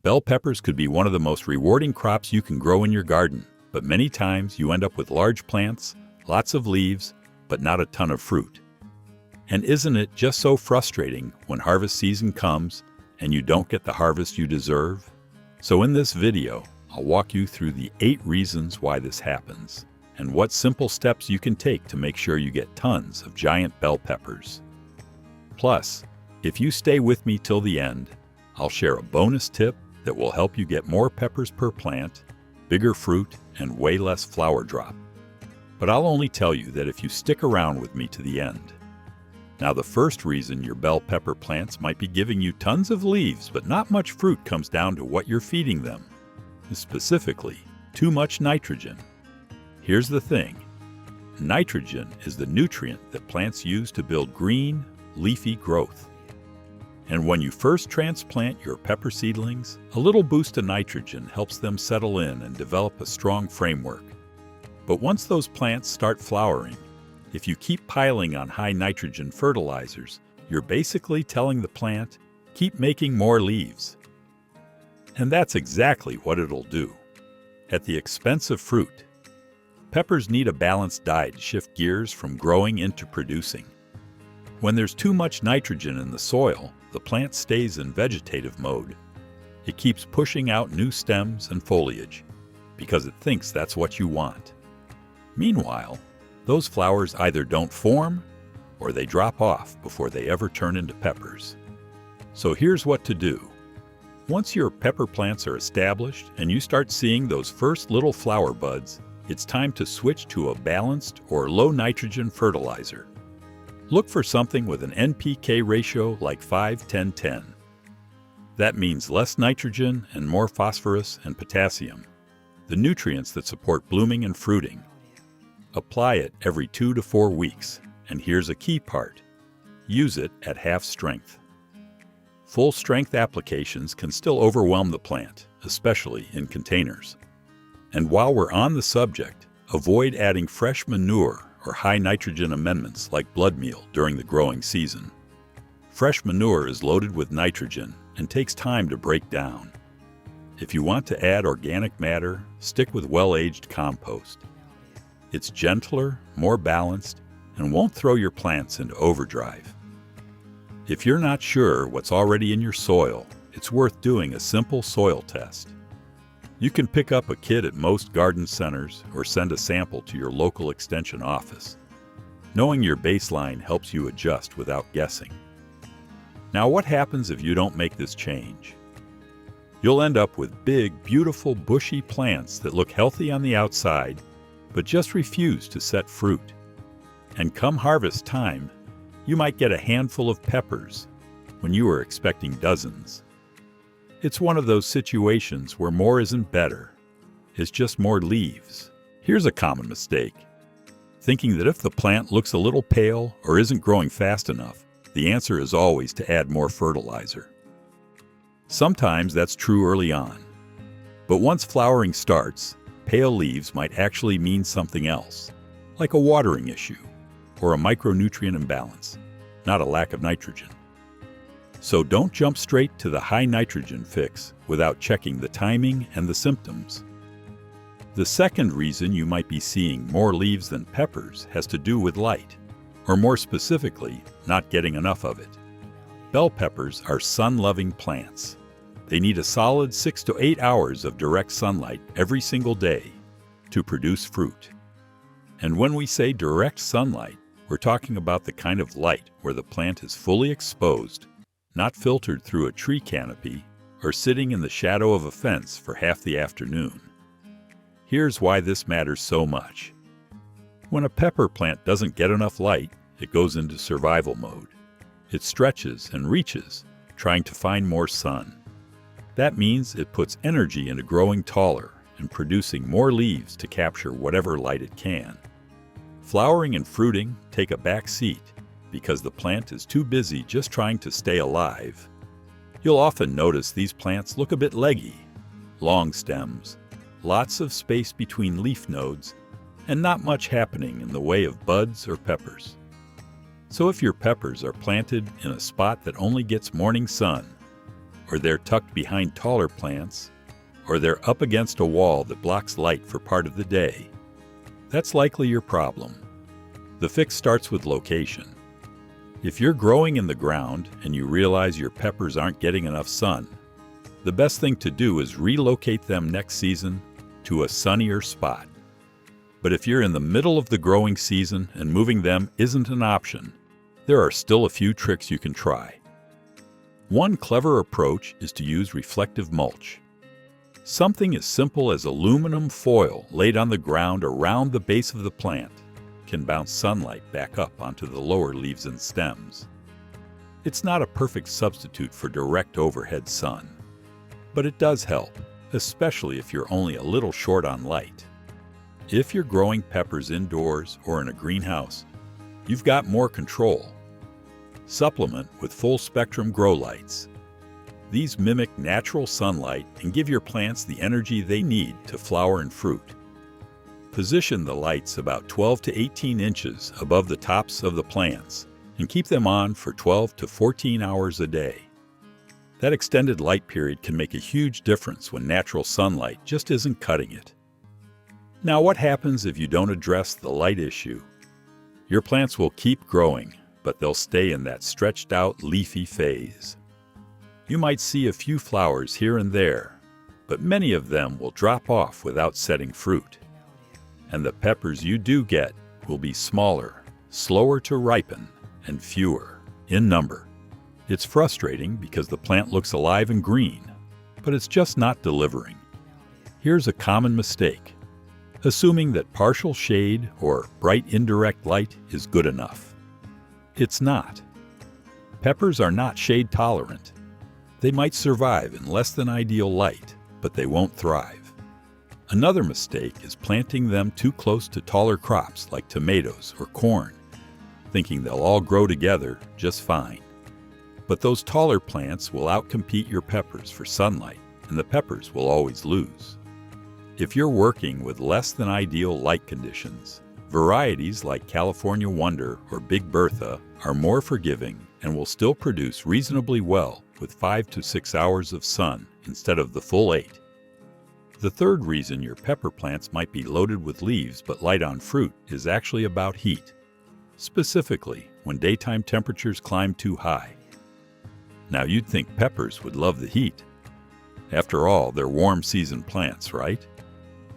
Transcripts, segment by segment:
Bell peppers could be one of the most rewarding crops you can grow in your garden, but many times you end up with large plants, lots of leaves, but not a ton of fruit. And isn't it just so frustrating when harvest season comes and you don't get the harvest you deserve? So in this video, I'll walk you through the 8 reasons why this happens, and what simple steps you can take to make sure you get tons of giant bell peppers. Plus, if you stay with me till the end, I'll share a bonus tip that will help you get more peppers per plant, bigger fruit, and way less flower drop. But I'll only tell you that if you stick around with me to the end. Now, the first reason your bell pepper plants might be giving you tons of leaves but not much fruit comes down to what you're feeding them. Specifically, too much nitrogen. Here's the thing. Nitrogen is the nutrient that plants use to build green, leafy growth. And when you first transplant your pepper seedlings, a little boost of nitrogen helps them settle in and develop a strong framework. But once those plants start flowering, if you keep piling on high nitrogen fertilizers, you're basically telling the plant, keep making more leaves. And that's exactly what it'll do, at the expense of fruit. Peppers need a balanced diet to shift gears from growing into producing. When there's too much nitrogen in the soil, the plant stays in vegetative mode. It keeps pushing out new stems and foliage, because it thinks that's what you want. Meanwhile, those flowers either don't form, or they drop off before they ever turn into peppers. So here's what to do. Once your pepper plants are established and you start seeing those first little flower buds, it's time to switch to a balanced or low nitrogen fertilizer. Look for something with an NPK ratio like 5-10-10. That means less nitrogen and more phosphorus and potassium, the nutrients that support blooming and fruiting. Apply it every 2 to 4 weeks, and here's a key part. Use it at half strength. Full strength applications can still overwhelm the plant, especially in containers. And while we're on the subject, avoid adding fresh manure or high nitrogen amendments like blood meal during the growing season. Fresh manure is loaded with nitrogen and takes time to break down. If you want to add organic matter, stick with well-aged compost. It's gentler, more balanced, and won't throw your plants into overdrive. If you're not sure what's already in your soil, it's worth doing a simple soil test. You can pick up a kit at most garden centers or send a sample to your local extension office. Knowing your baseline helps you adjust without guessing. Now, what happens if you don't make this change? You'll end up with big, beautiful, bushy plants that look healthy on the outside, but just refuse to set fruit. And come harvest time, you might get a handful of peppers when you were expecting dozens. It's one of those situations where more isn't better. It's just more leaves. Here's a common mistake. Thinking that if the plant looks a little pale or isn't growing fast enough, the answer is always to add more fertilizer. Sometimes that's true early on. But once flowering starts, pale leaves might actually mean something else, like a watering issue or a micronutrient imbalance, not a lack of nitrogen. So don't jump straight to the high nitrogen fix without checking the timing and the symptoms. The second reason you might be seeing more leaves than peppers has to do with light, or more specifically, not getting enough of it. Bell peppers are sun-loving plants. They need a solid 6 to 8 hours of direct sunlight every single day to produce fruit. And when we say direct sunlight, we're talking about the kind of light where the plant is fully exposed, not filtered through a tree canopy or sitting in the shadow of a fence for half the afternoon. Here's why this matters so much. When a pepper plant doesn't get enough light, it goes into survival mode. It stretches and reaches, trying to find more sun. That means it puts energy into growing taller and producing more leaves to capture whatever light it can. Flowering and fruiting take a back seat because the plant is too busy just trying to stay alive. You'll often notice these plants look a bit leggy, long stems, lots of space between leaf nodes, and not much happening in the way of buds or peppers. So if your peppers are planted in a spot that only gets morning sun, or they're tucked behind taller plants, or they're up against a wall that blocks light for part of the day, that's likely your problem. The fix starts with location. If you're growing in the ground and you realize your peppers aren't getting enough sun, the best thing to do is relocate them next season to a sunnier spot. But if you're in the middle of the growing season and moving them isn't an option, there are still a few tricks you can try. One clever approach is to use reflective mulch. Something as simple as aluminum foil laid on the ground around the base of the plant can bounce sunlight back up onto the lower leaves and stems. It's not a perfect substitute for direct overhead sun, but it does help, especially if you're only a little short on light. If you're growing peppers indoors or in a greenhouse, you've got more control. Supplement with full-spectrum grow lights. These mimic natural sunlight and give your plants the energy they need to flower and fruit. Position the lights about 12 to 18 inches above the tops of the plants and keep them on for 12 to 14 hours a day. That extended light period can make a huge difference when natural sunlight just isn't cutting it. Now, what happens if you don't address the light issue? Your plants will keep growing, but they'll stay in that stretched out leafy phase. You might see a few flowers here and there, but many of them will drop off without setting fruit. And the peppers you do get will be smaller, slower to ripen, and fewer in number. It's frustrating because the plant looks alive and green, but it's just not delivering. Here's a common mistake: assuming that partial shade or bright indirect light is good enough. It's not. Peppers are not shade tolerant. They might survive in less than ideal light, but they won't thrive. Another mistake is planting them too close to taller crops like tomatoes or corn, thinking they'll all grow together just fine. But those taller plants will outcompete your peppers for sunlight, and the peppers will always lose. If you're working with less than ideal light conditions, varieties like California Wonder or Big Bertha are more forgiving and will still produce reasonably well with 5 to 6 hours of sun instead of the full 8. The third reason your pepper plants might be loaded with leaves but light on fruit is actually about heat, specifically when daytime temperatures climb too high. Now, you'd think peppers would love the heat. After all, they're warm season plants, right?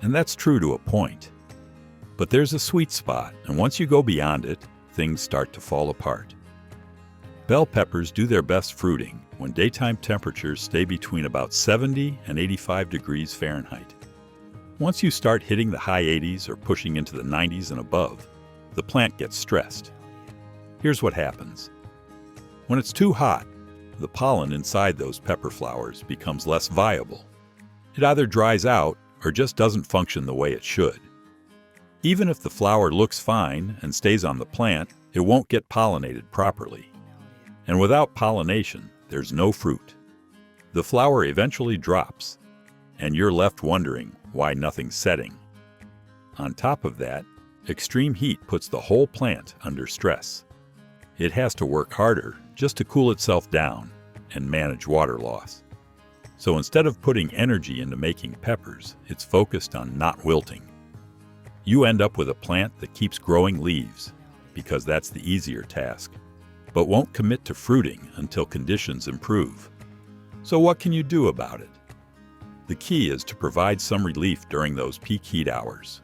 And that's true to a point. But there's a sweet spot, and once you go beyond it, things start to fall apart. Bell peppers do their best fruiting when daytime temperatures stay between about 70 and 85 degrees Fahrenheit. Once you start hitting the high 80s or pushing into the 90s and above, the plant gets stressed. Here's what happens. When it's too hot, the pollen inside those pepper flowers becomes less viable. It either dries out or just doesn't function the way it should. Even if the flower looks fine and stays on the plant, it won't get pollinated properly. And without pollination, there's no fruit. The flower eventually drops, and you're left wondering why nothing's setting. On top of that, extreme heat puts the whole plant under stress. It has to work harder just to cool itself down and manage water loss. So instead of putting energy into making peppers, it's focused on not wilting. You end up with a plant that keeps growing leaves, because that's the easier task, but won't commit to fruiting until conditions improve. So what can you do about it? The key is to provide some relief during those peak heat hours.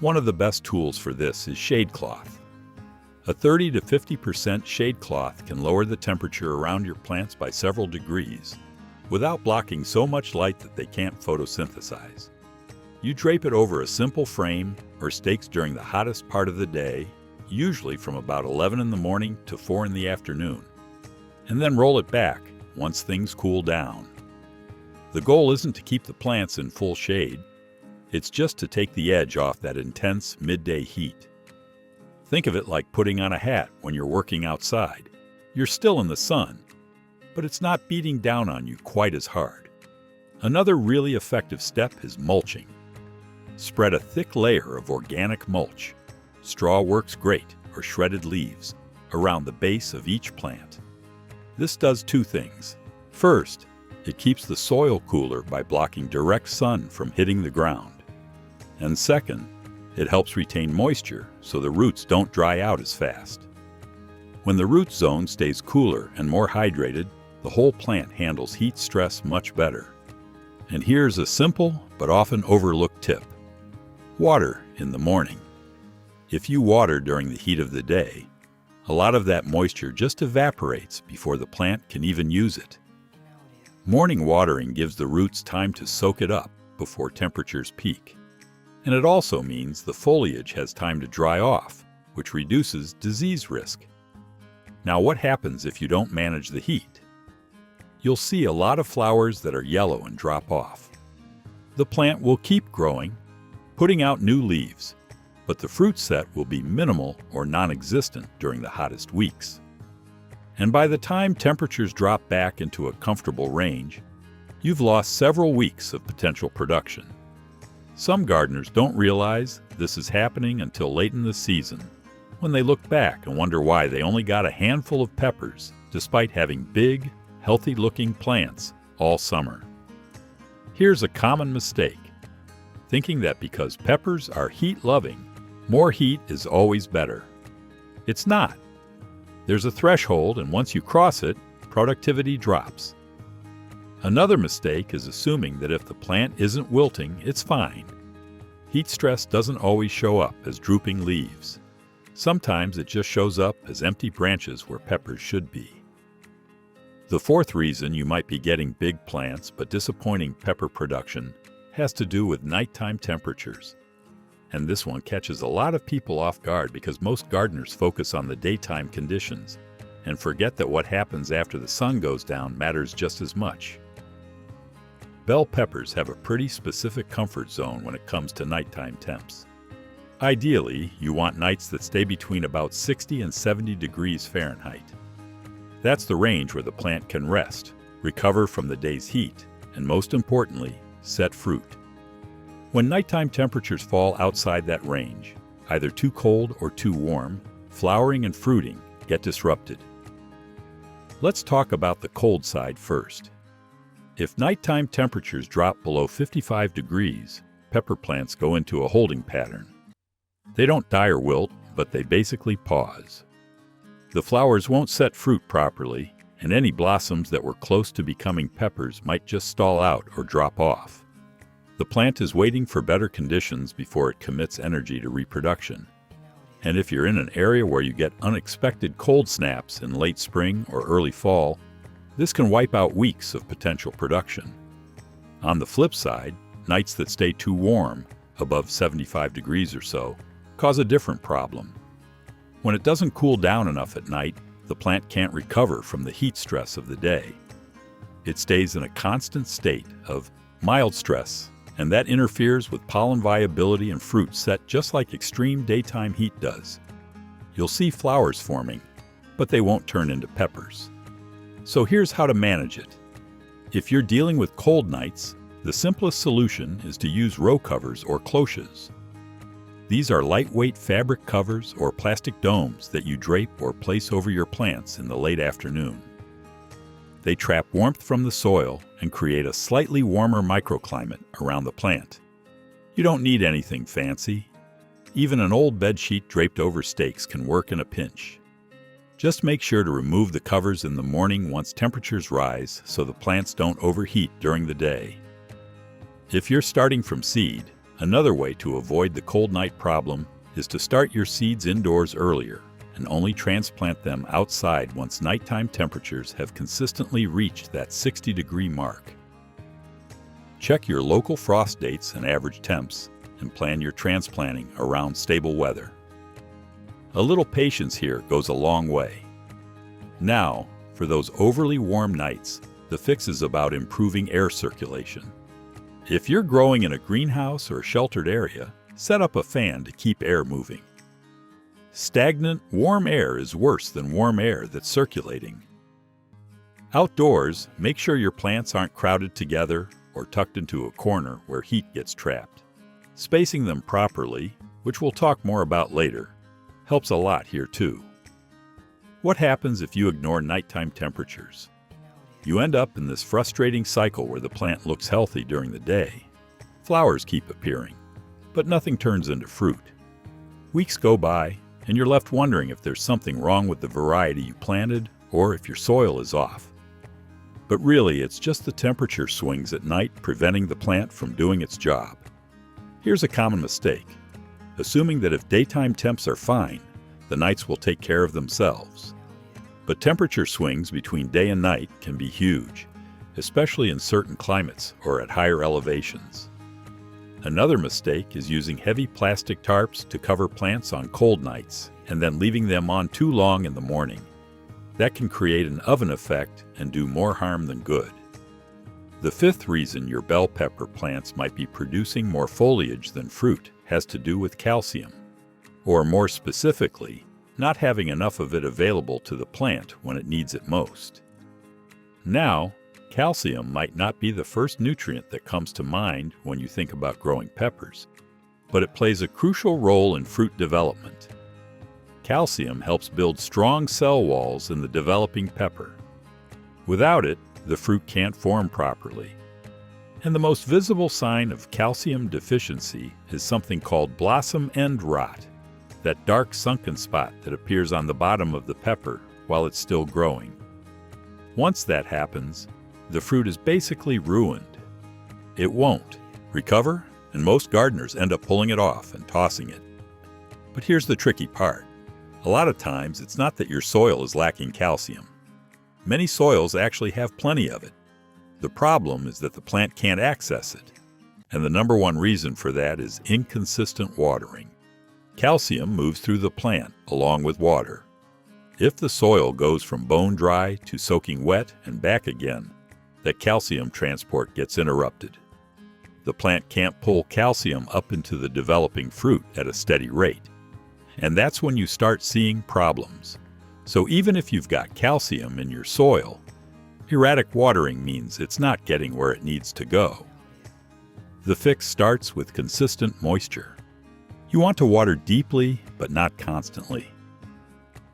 One of the best tools for this is shade cloth. A 30 to 50% shade cloth can lower the temperature around your plants by several degrees without blocking so much light that they can't photosynthesize. You drape it over a simple frame or stakes during the hottest part of the day, usually from about 11 in the morning to 4 in the afternoon, and then roll it back once things cool down. The goal isn't to keep the plants in full shade, it's just to take the edge off that intense midday heat. Think of it like putting on a hat when you're working outside. You're still in the sun, but it's not beating down on you quite as hard. Another really effective step is mulching. Spread a thick layer of organic mulch, straw works great, or shredded leaves, around the base of each plant. This does two things. First, It keeps the soil cooler by blocking direct sun from hitting the ground. And second, it helps retain moisture so the roots don't dry out as fast. When the root zone stays cooler and more hydrated, the whole plant handles heat stress much better. And here's a simple but often overlooked tip. Water in the morning. If you water during the heat of the day, a lot of that moisture just evaporates before the plant can even use it. Morning watering gives the roots time to soak it up before temperatures peak. And it also means the foliage has time to dry off, which reduces disease risk. Now, what happens if you don't manage the heat? You'll see a lot of flowers that are yellow and drop off. The plant will keep growing, putting out new leaves, but the fruit set will be minimal or non-existent during the hottest weeks. And by the time temperatures drop back into a comfortable range, you've lost several weeks of potential production. Some gardeners don't realize this is happening until late in the season, when they look back and wonder why they only got a handful of peppers despite having big, healthy-looking plants all summer. Here's a common mistake: thinking that because peppers are heat-loving, more heat is always better. It's not. There's a threshold, and once you cross it, productivity drops. Another mistake is assuming that if the plant isn't wilting, it's fine. Heat stress doesn't always show up as drooping leaves. Sometimes it just shows up as empty branches where peppers should be. The fourth reason you might be getting big plants but disappointing pepper production has to do with nighttime temperatures. And this one catches a lot of people off guard because most gardeners focus on the daytime conditions and forget that what happens after the sun goes down matters just as much. Bell peppers have a pretty specific comfort zone when it comes to nighttime temps. Ideally, you want nights that stay between about 60 and 70 degrees Fahrenheit. That's the range where the plant can rest, recover from the day's heat, and most importantly, set fruit. When nighttime temperatures fall outside that range, either too cold or too warm, flowering and fruiting get disrupted. Let's talk about the cold side first. If nighttime temperatures drop below 55 degrees, pepper plants go into a holding pattern. They don't die or wilt, but they basically pause. The flowers won't set fruit properly, and any blossoms that were close to becoming peppers might just stall out or drop off. The plant is waiting for better conditions before it commits energy to reproduction. And if you're in an area where you get unexpected cold snaps in late spring or early fall, this can wipe out weeks of potential production. On the flip side, nights that stay too warm, above 75 degrees or so, cause a different problem. When it doesn't cool down enough at night, the plant can't recover from the heat stress of the day. It stays in a constant state of mild stress, and that interferes with pollen viability and fruit set just like extreme daytime heat does. You'll see flowers forming, but they won't turn into peppers. So here's how to manage it. If you're dealing with cold nights, the simplest solution is to use row covers or cloches. These are lightweight fabric covers or plastic domes that you drape or place over your plants in the late afternoon. They trap warmth from the soil and create a slightly warmer microclimate around the plant. You don't need anything fancy. Even an old bed sheet draped over stakes can work in a pinch. Just make sure to remove the covers in the morning once temperatures rise so the plants don't overheat during the day. If you're starting from seed, another way to avoid the cold night problem is to start your seeds indoors earlier and only transplant them outside once nighttime temperatures have consistently reached that 60-degree mark. Check your local frost dates and average temps and plan your transplanting around stable weather. A little patience here goes a long way. Now, for those overly warm nights, the fix is about improving air circulation. If you're growing in a greenhouse or sheltered area, set up a fan to keep air moving. Stagnant, warm air is worse than warm air that's circulating. Outdoors, make sure your plants aren't crowded together or tucked into a corner where heat gets trapped. Spacing them properly, which we'll talk more about later, helps a lot here too. What happens if you ignore nighttime temperatures? You end up in this frustrating cycle where the plant looks healthy during the day. Flowers keep appearing, but nothing turns into fruit. Weeks go by, and you're left wondering if there's something wrong with the variety you planted or if your soil is off. But really, it's just the temperature swings at night preventing the plant from doing its job. Here's a common mistake: assuming that if daytime temps are fine, the nights will take care of themselves. But temperature swings between day and night can be huge, especially in certain climates or at higher elevations. Another mistake is using heavy plastic tarps to cover plants on cold nights and then leaving them on too long in the morning. That can create an oven effect and do more harm than good. The fifth reason your bell pepper plants might be producing more foliage than fruit has to do with calcium, or more specifically, not having enough of it available to the plant when it needs it most. Now, calcium might not be the first nutrient that comes to mind when you think about growing peppers, but it plays a crucial role in fruit development. Calcium helps build strong cell walls in the developing pepper. Without it, the fruit can't form properly. And the most visible sign of calcium deficiency is something called blossom end rot, that dark sunken spot that appears on the bottom of the pepper while it's still growing. Once that happens, the fruit is basically ruined. It won't recover, and most gardeners end up pulling it off and tossing it. But here's the tricky part. A lot of times, it's not that your soil is lacking calcium. Many soils actually have plenty of it. The problem is that the plant can't access it, and the number one reason for that is inconsistent watering. Calcium moves through the plant along with water. If the soil goes from bone dry to soaking wet and back again, that calcium transport gets interrupted. The plant can't pull calcium up into the developing fruit at a steady rate. And that's when you start seeing problems. So even if you've got calcium in your soil, erratic watering means it's not getting where it needs to go. The fix starts with consistent moisture. You want to water deeply, but not constantly.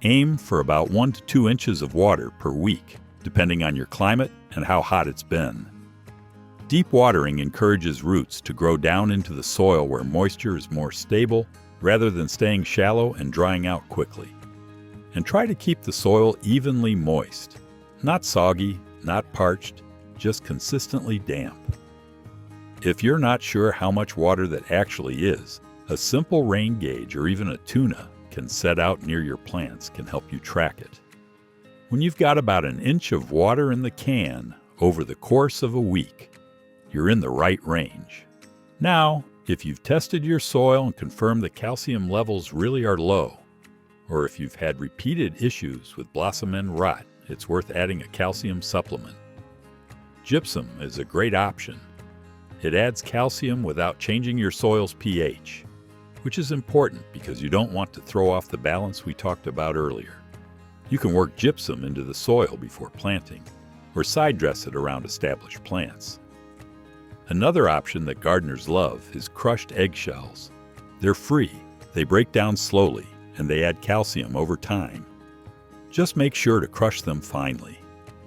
Aim for about 1 to 2 inches of water per week, depending on your climate and how hot it's been. Deep watering encourages roots to grow down into the soil where moisture is more stable, rather than staying shallow and drying out quickly. And try to keep the soil evenly moist. Not soggy, not parched, just consistently damp. If you're not sure how much water that actually is, a simple rain gauge or even a tuna can set out near your plants can help you track it. When you've got about 1 inch of water in the can over the course of a week, you're in the right range. Now, if you've tested your soil and confirmed the calcium levels really are low, or if you've had repeated issues with blossom end rot, it's worth adding a calcium supplement. Gypsum is a great option. It adds calcium without changing your soil's pH, which is important because you don't want to throw off the balance we talked about earlier. You can work gypsum into the soil before planting, or side dress it around established plants. Another option that gardeners love is crushed eggshells. They're free, they break down slowly, and they add calcium over time. Just make sure to crush them finely.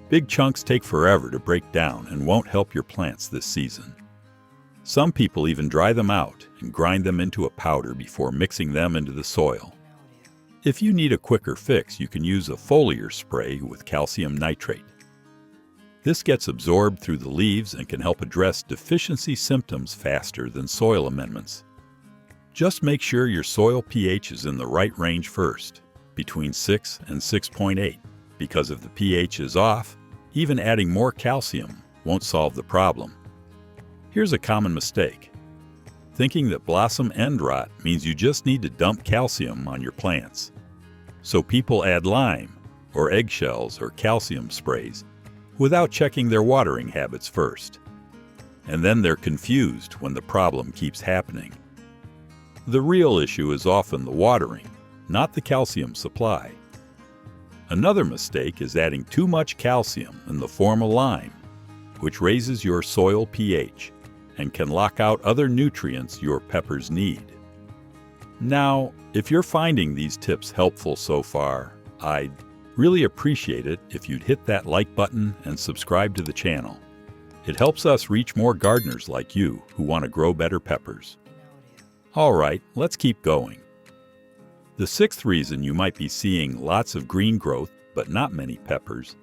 Big chunks take forever to break down and won't help your plants this season. Some people even dry them out and grind them into a powder before mixing them into the soil. If you need a quicker fix, you can use a foliar spray with calcium nitrate. This gets absorbed through the leaves and can help address deficiency symptoms faster than soil amendments. Just make sure your soil pH is in the right range first, between 6 and 6.8, because if the pH is off, even adding more calcium won't solve the problem. Here's a common mistake: thinking that blossom end rot means you just need to dump calcium on your plants. So people add lime, or eggshells, or calcium sprays, without checking their watering habits first. And then they're confused when the problem keeps happening. The real issue is often the watering, not the calcium supply. Another mistake is adding too much calcium in the form of lime, which raises your soil pH and can lock out other nutrients your peppers need. Now, if you're finding these tips helpful so far, I'd Really appreciate it if you'd hit that like button and subscribe to the channel. It helps us reach more gardeners like you who want to grow better peppers. All right, let's keep going. The sixth reason you might be seeing lots of green growth but not many peppers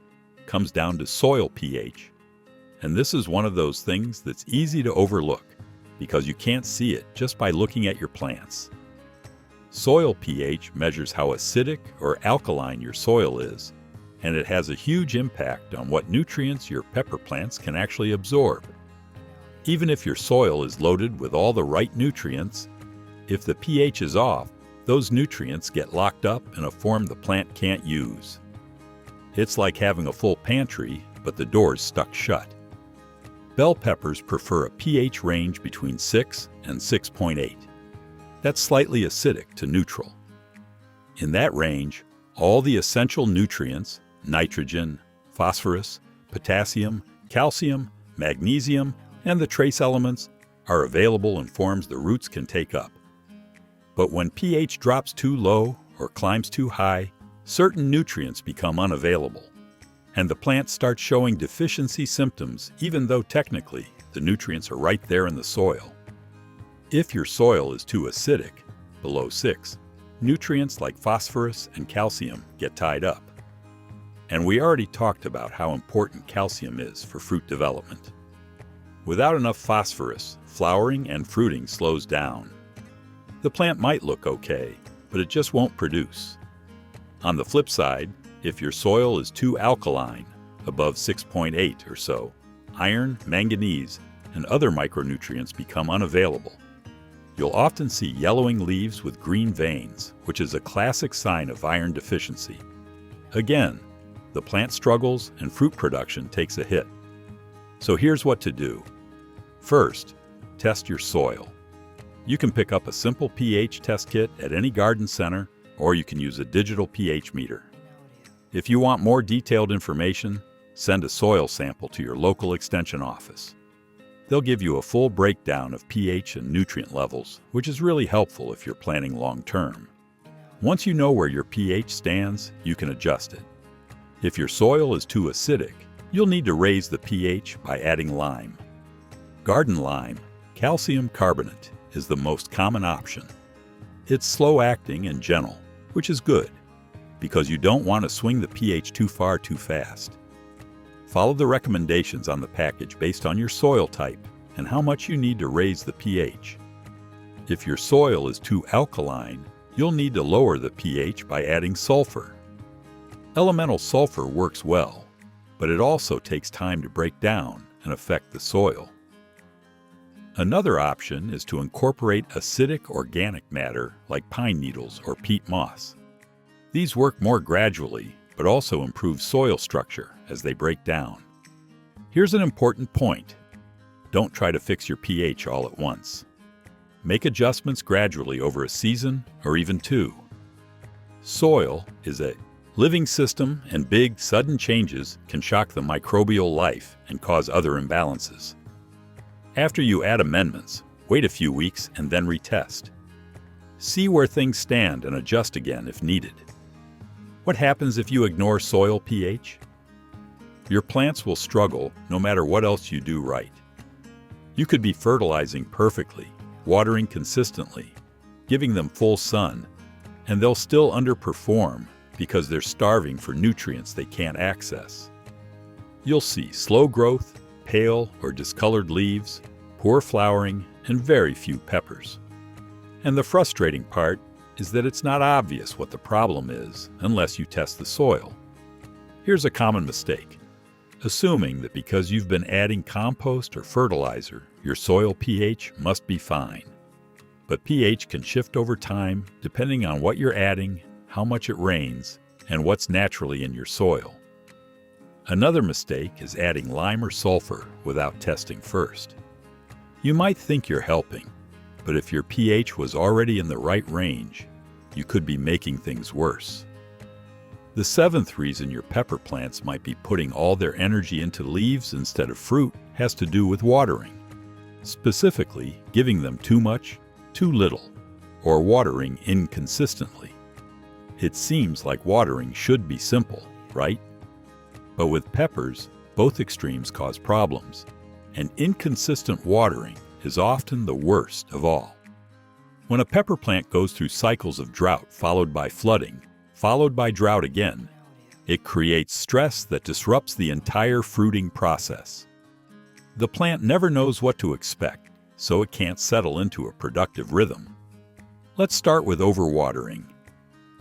comes down to soil pH. And this is one of those things that's easy to overlook because you can't see it just by looking at your plants. Soil pH measures how acidic or alkaline your soil is, and it has a huge impact on what nutrients your pepper plants can actually absorb. Even if your soil is loaded with all the right nutrients, if the pH is off, those nutrients get locked up in a form the plant can't use. It's like having a full pantry, but the door's stuck shut. Bell peppers prefer a pH range between 6 and 6.8. That's slightly acidic to neutral. In that range, all the essential nutrients, nitrogen, phosphorus, potassium, calcium, magnesium, and the trace elements, are available in forms the roots can take up. But when pH drops too low or climbs too high, certain nutrients become unavailable, and the plant starts showing deficiency symptoms even though technically the nutrients are right there in the soil. If your soil is too acidic, below 6, nutrients like phosphorus and calcium get tied up. And we already talked about how important calcium is for fruit development. Without enough phosphorus, flowering and fruiting slows down. The plant might look okay, but it just won't produce. On the flip side, if your soil is too alkaline, above 6.8 or so, iron, manganese, and other micronutrients become unavailable. You'll often see yellowing leaves with green veins, which is a classic sign of iron deficiency. Again, the plant struggles and fruit production takes a hit. So here's what to do. First, test your soil. You can pick up a simple pH test kit at any garden center, or you can use a digital pH meter. If you want more detailed information, send a soil sample to your local extension office. They'll give you a full breakdown of pH and nutrient levels, which is really helpful if you're planting long-term. Once you know where your pH stands, you can adjust it. If your soil is too acidic, you'll need to raise the pH by adding lime. Garden lime, calcium carbonate, is the most common option. It's slow-acting and gentle, which is good, because you don't want to swing the pH too far too fast. Follow the recommendations on the package based on your soil type and how much you need to raise the pH. If your soil is too alkaline, you'll need to lower the pH by adding sulfur. Elemental sulfur works well, but it also takes time to break down and affect the soil. Another option is to incorporate acidic organic matter like pine needles or peat moss. These work more gradually, but also improve soil structure as they break down. Here's an important point. Don't try to fix your pH all at once. Make adjustments gradually over a season or even 2. Soil is a living system, and big, sudden changes can shock the microbial life and cause other imbalances. After you add amendments, wait a few weeks and then retest. See where things stand and adjust again if needed. What happens if you ignore soil pH? Your plants will struggle no matter what else you do right. You could be fertilizing perfectly, watering consistently, giving them full sun, and they'll still underperform because they're starving for nutrients they can't access. You'll see slow growth, pale or discolored leaves, poor flowering, and very few peppers. And the frustrating part is that it's not obvious what the problem is unless you test the soil. Here's a common mistake: assuming that because you've been adding compost or fertilizer, your soil pH must be fine. But pH can shift over time depending on what you're adding, how much it rains, and what's naturally in your soil. Another mistake is adding lime or sulfur without testing first. You might think you're helping, but if your pH was already in the right range, you could be making things worse. The seventh reason your pepper plants might be putting all their energy into leaves instead of fruit has to do with watering. Specifically, giving them too much, too little, or watering inconsistently. It seems like watering should be simple, right? But with peppers, both extremes cause problems, and inconsistent watering is often the worst of all. When a pepper plant goes through cycles of drought followed by flooding, followed by drought again, it creates stress that disrupts the entire fruiting process. The plant never knows what to expect, so it can't settle into a productive rhythm. Let's start with overwatering.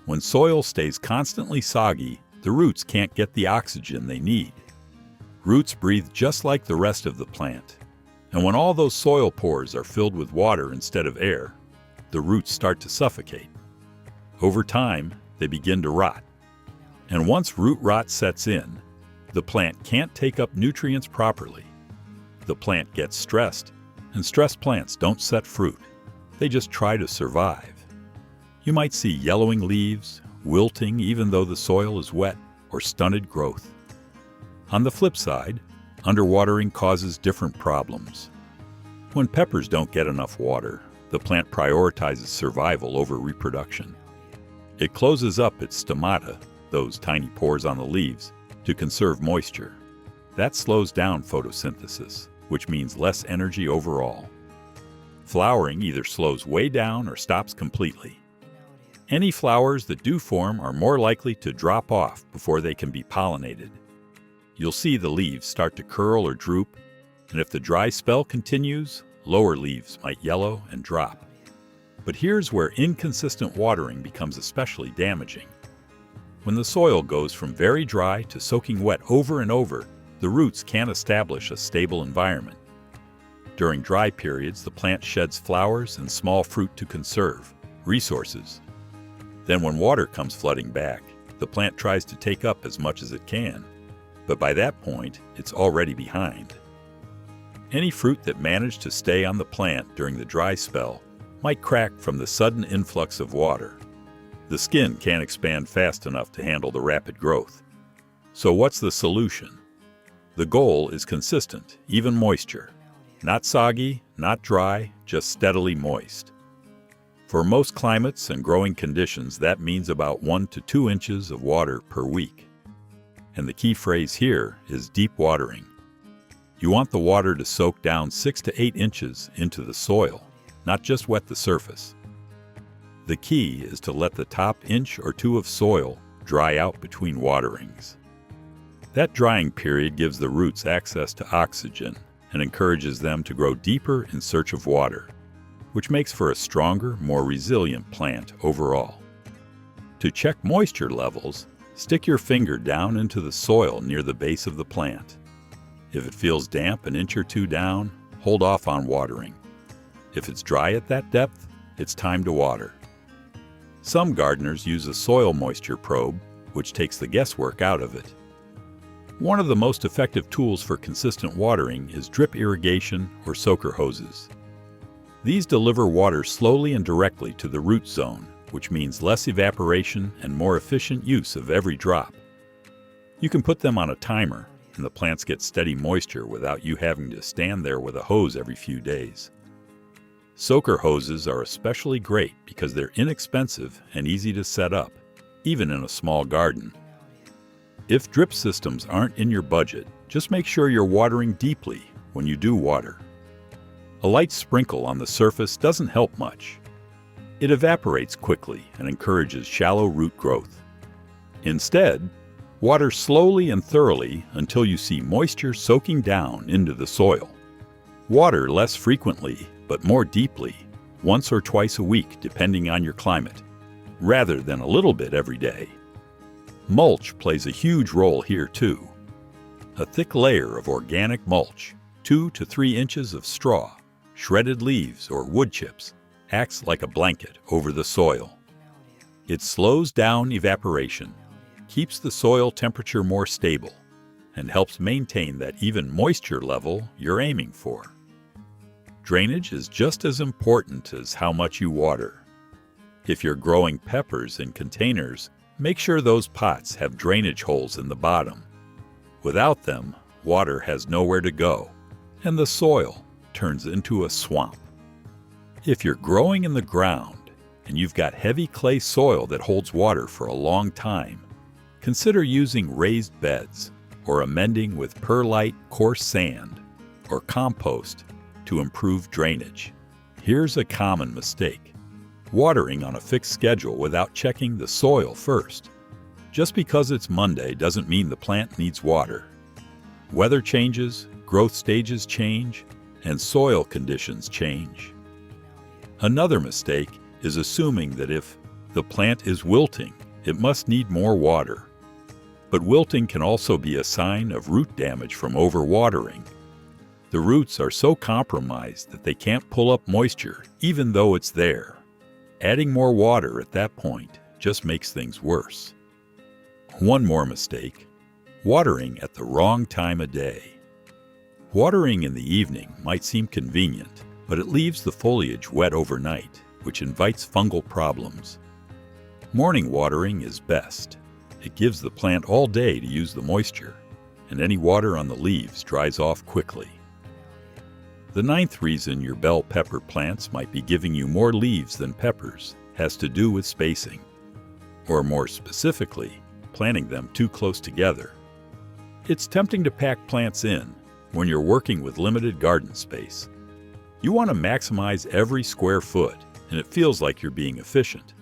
When soil stays constantly soggy, the roots can't get the oxygen they need. Roots breathe just like the rest of the plant, and when all those soil pores are filled with water instead of air, the roots start to suffocate. Over time, they begin to rot. And once root rot sets in, the plant can't take up nutrients properly. The plant gets stressed, and stressed plants don't set fruit. They just try to survive. You might see yellowing leaves, wilting even though the soil is wet, or stunted growth. On the flip side, underwatering causes different problems. When peppers don't get enough water, the plant prioritizes survival over reproduction. It closes up its stomata, those tiny pores on the leaves, to conserve moisture. That slows down photosynthesis, which means less energy overall. Flowering either slows way down or stops completely. Any flowers that do form are more likely to drop off before they can be pollinated. You'll see the leaves start to curl or droop, and if the dry spell continues, lower leaves might yellow and drop. But here's where inconsistent watering becomes especially damaging. When the soil goes from very dry to soaking wet over and over, the roots can't establish a stable environment. During dry periods, the plant sheds flowers and small fruit to conserve resources. Then when water comes flooding back, the plant tries to take up as much as it can, but by that point, it's already behind. Any fruit that managed to stay on the plant during the dry spell might crack from the sudden influx of water. The skin can't expand fast enough to handle the rapid growth. So what's the solution? The goal is consistent, even moisture. Not soggy, not dry, just steadily moist. For most climates and growing conditions, that means about 1 to 2 inches of water per week. And the key phrase here is deep watering. You want the water to soak down 6 to 8 inches into the soil, not just wet the surface. The key is to let the top inch or two of soil dry out between waterings. That drying period gives the roots access to oxygen and encourages them to grow deeper in search of water, which makes for a stronger, more resilient plant overall. To check moisture levels, stick your finger down into the soil near the base of the plant. If it feels damp an inch or two down, hold off on watering. If it's dry at that depth, it's time to water. Some gardeners use a soil moisture probe, which takes the guesswork out of it. One of the most effective tools for consistent watering is drip irrigation or soaker hoses. These deliver water slowly and directly to the root zone, which means less evaporation and more efficient use of every drop. You can put them on a timer, and the plants get steady moisture without you having to stand there with a hose every few days. Soaker hoses are especially great because they're inexpensive and easy to set up, even in a small garden. If drip systems aren't in your budget, just make sure you're watering deeply when you do water. A light sprinkle on the surface doesn't help much. It evaporates quickly and encourages shallow root growth. Instead, water slowly and thoroughly until you see moisture soaking down into the soil. Water less frequently, but more deeply, once or twice a week depending on your climate, rather than a little bit every day. Mulch plays a huge role here too. A thick layer of organic mulch, 2 to 3 inches of straw, shredded leaves or wood chips, acts like a blanket over the soil. It slows down evaporation, keeps the soil temperature more stable, and helps maintain that even moisture level you're aiming for. Drainage is just as important as how much you water. If you're growing peppers in containers, make sure those pots have drainage holes in the bottom. Without them, water has nowhere to go, and the soil turns into a swamp. If you're growing in the ground, and you've got heavy clay soil that holds water for a long time, consider using raised beds or amending with perlite coarse sand or compost to improve drainage. Here's a common mistake: watering on a fixed schedule without checking the soil first. Just because it's Monday doesn't mean the plant needs water. Weather changes, growth stages change, and soil conditions change. Another mistake is assuming that if the plant is wilting, it must need more water. But wilting can also be a sign of root damage from overwatering. The roots are so compromised that they can't pull up moisture even though it's there. Adding more water at that point just makes things worse. One more mistake: watering at the wrong time of day. Watering in the evening might seem convenient, but it leaves the foliage wet overnight, which invites fungal problems. Morning watering is best. It gives the plant all day to use the moisture, and any water on the leaves dries off quickly. The ninth reason your bell pepper plants might be giving you more leaves than peppers has to do with spacing, or more specifically, planting them too close together. It's tempting to pack plants in when you're working with limited garden space. You want to maximize every square foot, and it feels like you're being efficient.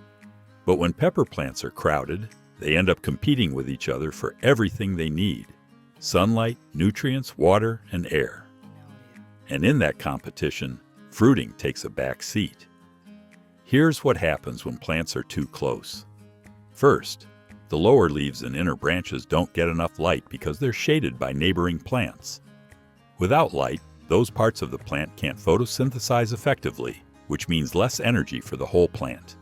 But when pepper plants are crowded, they end up competing with each other for everything they need: sunlight, nutrients, water, and air. And in that competition, fruiting takes a back seat. Here's what happens when plants are too close. First, the lower leaves and inner branches don't get enough light because they're shaded by neighboring plants. Without light, those parts of the plant can't photosynthesize effectively, which means less energy for the whole plant.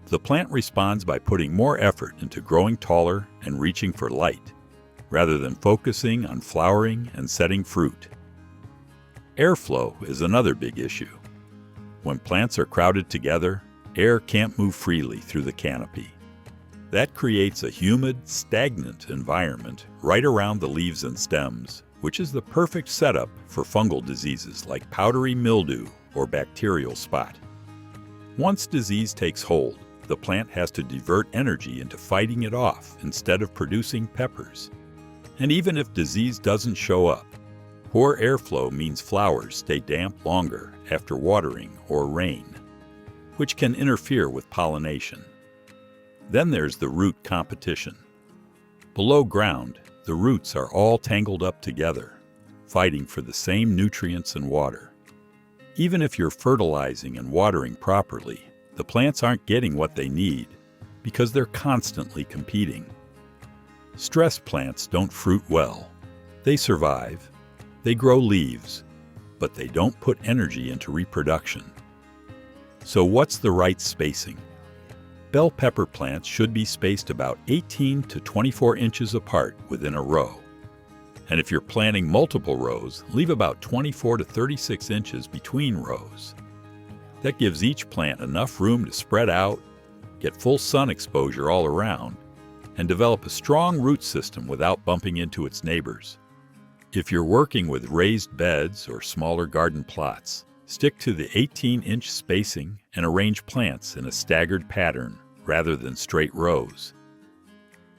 The plant responds by putting more effort into growing taller and reaching for light, rather than focusing on flowering and setting fruit. Airflow is another big issue. When plants are crowded together, air can't move freely through the canopy. That creates a humid, stagnant environment right around the leaves and stems, which is the perfect setup for fungal diseases like powdery mildew or bacterial spot. Once disease takes hold, the plant has to divert energy into fighting it off instead of producing peppers. And even if disease doesn't show up, poor airflow means flowers stay damp longer after watering or rain, which can interfere with pollination. Then there's the root competition. Below ground, the roots are all tangled up together, fighting for the same nutrients and water. Even if you're fertilizing and watering properly, the plants aren't getting what they need because they're constantly competing. Stressed plants don't fruit well. They survive, they grow leaves, but they don't put energy into reproduction. So what's the right spacing? Bell pepper plants should be spaced about 18 to 24 inches apart within a row. And if you're planting multiple rows, leave about 24 to 36 inches between rows. That gives each plant enough room to spread out, get full sun exposure all around, and develop a strong root system without bumping into its neighbors. If you're working with raised beds or smaller garden plots, stick to the 18-inch spacing and arrange plants in a staggered pattern rather than straight rows.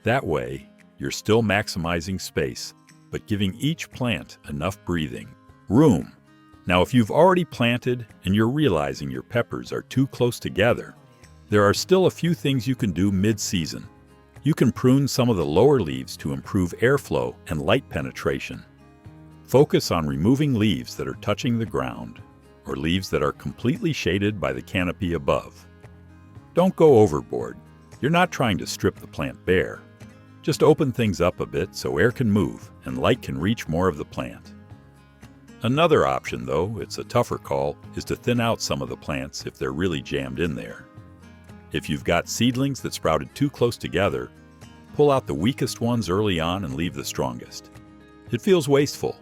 That way, you're still maximizing space, but giving each plant enough breathing room. Now, if you've already planted and you're realizing your peppers are too close together, there are still a few things you can do mid-season. You can prune some of the lower leaves to improve airflow and light penetration. Focus on removing leaves that are touching the ground, or leaves that are completely shaded by the canopy above. Don't go overboard. You're not trying to strip the plant bare. Just open things up a bit so air can move and light can reach more of the plant. Another option, though it's a tougher call, is to thin out some of the plants if they're really jammed in there. If you've got seedlings that sprouted too close together, pull out the weakest ones early on and leave the strongest. It feels wasteful,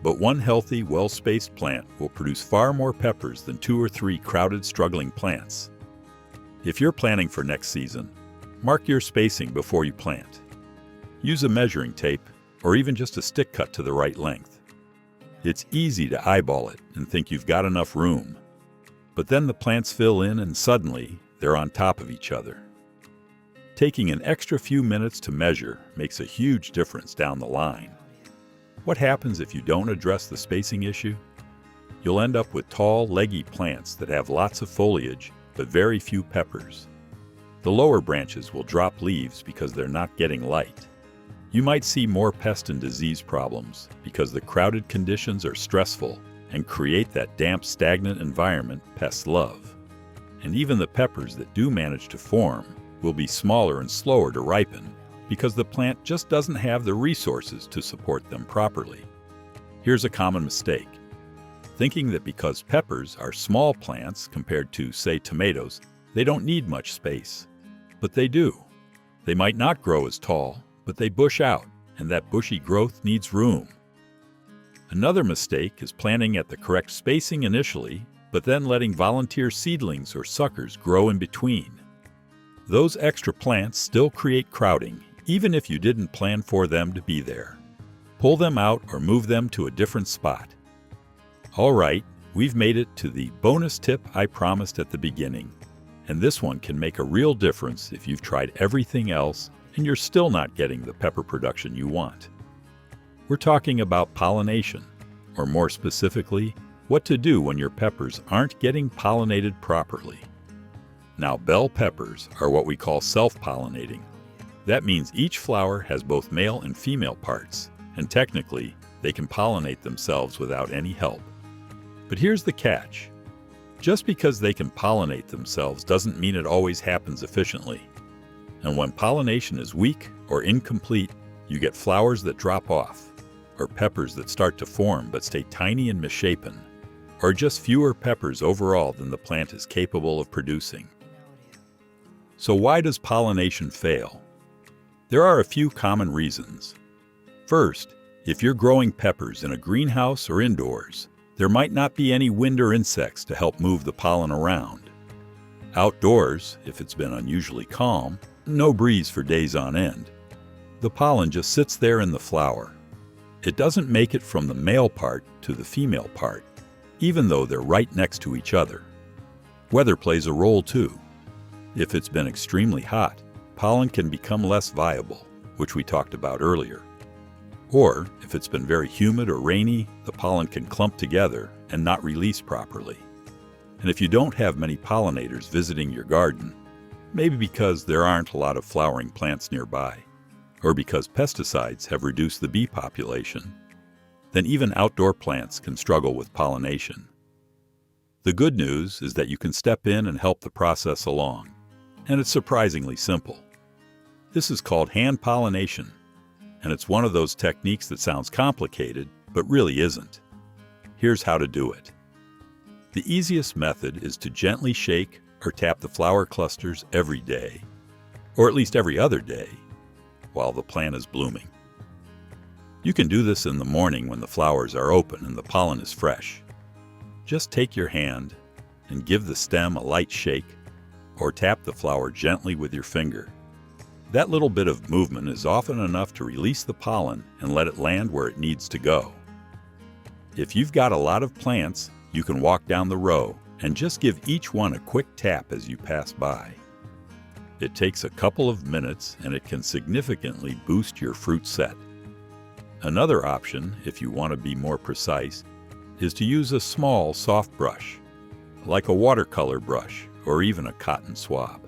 but one healthy, well-spaced plant will produce far more peppers than 2 or 3 crowded, struggling plants. If you're planning for next season, mark your spacing before you plant. Use a measuring tape or even just a stick cut to the right length. It's easy to eyeball it and think you've got enough room, but then the plants fill in and suddenly they're on top of each other. Taking an extra few minutes to measure makes a huge difference down the line. What happens if you don't address the spacing issue? You'll end up with tall, leggy plants that have lots of foliage, but very few peppers. The lower branches will drop leaves because they're not getting light. You might see more pest and disease problems because the crowded conditions are stressful and create that damp, stagnant environment pests love. And even the peppers that do manage to form will be smaller and slower to ripen because the plant just doesn't have the resources to support them properly. Here's a common mistake: thinking that because peppers are small plants compared to, say, tomatoes, they don't need much space. But they do. They might not grow as tall, but they bush out, and that bushy growth needs room. Another mistake is planting at the correct spacing initially, but then letting volunteer seedlings or suckers grow in between. Those extra plants still create crowding, even if you didn't plan for them to be there. Pull them out or move them to a different spot. All right, we've made it to the bonus tip I promised at the beginning. And this one can make a real difference if you've tried everything else and you're still not getting the pepper production you want. We're talking about pollination, or more specifically, what to do when your peppers aren't getting pollinated properly. Now, bell peppers are what we call self-pollinating. That means each flower has both male and female parts, and technically, they can pollinate themselves without any help. But here's the catch. Just because they can pollinate themselves doesn't mean it always happens efficiently. And when pollination is weak or incomplete, you get flowers that drop off, or peppers that start to form but stay tiny and misshapen, or just fewer peppers overall than the plant is capable of producing. So why does pollination fail? There are a few common reasons. First, if you're growing peppers in a greenhouse or indoors, there might not be any wind or insects to help move the pollen around. Outdoors, if it's been unusually calm, no breeze for days on end, the pollen just sits there in the flower. It doesn't make it from the male part to the female part, even though they're right next to each other. Weather plays a role too. If it's been extremely hot, pollen can become less viable, which we talked about earlier. Or, if it's been very humid or rainy, the pollen can clump together and not release properly. And if you don't have many pollinators visiting your garden, maybe because there aren't a lot of flowering plants nearby, or because pesticides have reduced the bee population, then even outdoor plants can struggle with pollination. The good news is that you can step in and help the process along, and it's surprisingly simple. This is called hand pollination, and it's one of those techniques that sounds complicated, but really isn't. Here's how to do it. The easiest method is to gently shake or tap the flower clusters every day, or at least every other day, while the plant is blooming. You can do this in the morning when the flowers are open and the pollen is fresh. Just take your hand and give the stem a light shake, or tap the flower gently with your finger. That little bit of movement is often enough to release the pollen and let it land where it needs to go. If you've got a lot of plants, you can walk down the row and just give each one a quick tap as you pass by. It takes a couple of minutes and it can significantly boost your fruit set. Another option, if you want to be more precise, is to use a small, soft brush, like a watercolor brush or even a cotton swab.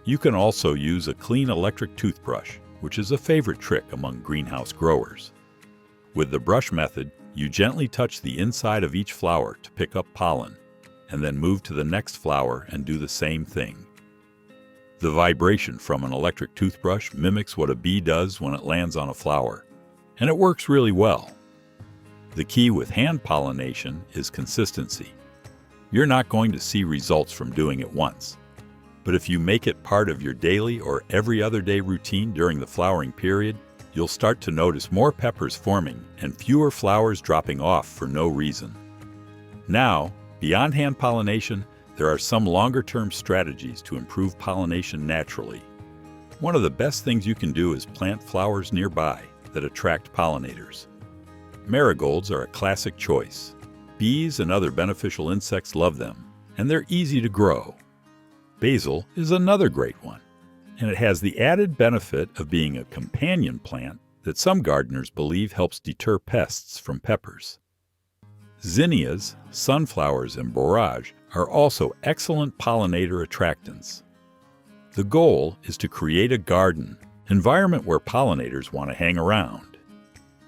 You can also use a clean electric toothbrush, which is a favorite trick among greenhouse growers. With the brush method, you gently touch the inside of each flower to pick up pollen, and then move to the next flower and do the same thing. The vibration from an electric toothbrush mimics what a bee does when it lands on a flower, and it works really well. The key with hand pollination is consistency. You're not going to see results from doing it once. But if you make it part of your daily or every other day routine during the flowering period, you'll start to notice more peppers forming and fewer flowers dropping off for no reason. Now, beyond hand pollination, there are some longer-term strategies to improve pollination naturally. One of the best things you can do is plant flowers nearby that attract pollinators. Marigolds are a classic choice. Bees and other beneficial insects love them, and they're easy to grow. Basil is another great one, and it has the added benefit of being a companion plant that some gardeners believe helps deter pests from peppers. Zinnias, sunflowers, and borage are also excellent pollinator attractants. The goal is to create a garden environment where pollinators want to hang around.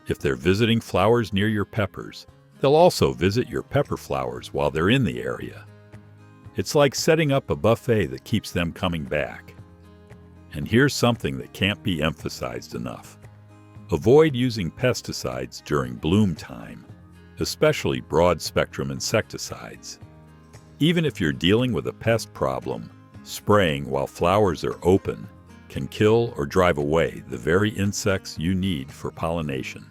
If they're visiting flowers near your peppers, they'll also visit your pepper flowers while they're in the area. It's like setting up a buffet that keeps them coming back. And here's something that can't be emphasized enough. Avoid using pesticides during bloom time, especially broad-spectrum insecticides. Even if you're dealing with a pest problem, spraying while flowers are open can kill or drive away the very insects you need for pollination.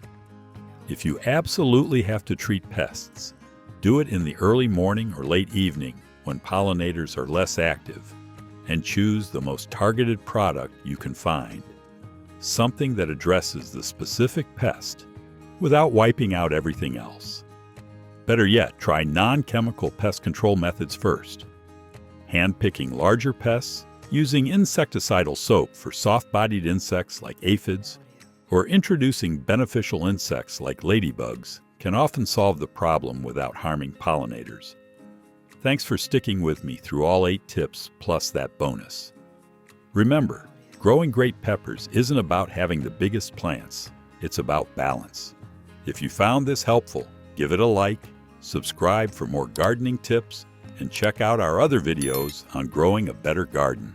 If you absolutely have to treat pests, do it in the early morning or late evening when pollinators are less active, and choose the most targeted product you can find, something that addresses the specific pest without wiping out everything else. Better yet, try non-chemical pest control methods first. Hand-picking larger pests, using insecticidal soap for soft-bodied insects like aphids, or introducing beneficial insects like ladybugs can often solve the problem without harming pollinators. Thanks for sticking with me through all 8 tips plus that bonus. Remember, growing great peppers isn't about having the biggest plants, it's about balance. If you found this helpful, give it a like, subscribe for more gardening tips, and check out our other videos on growing a better garden.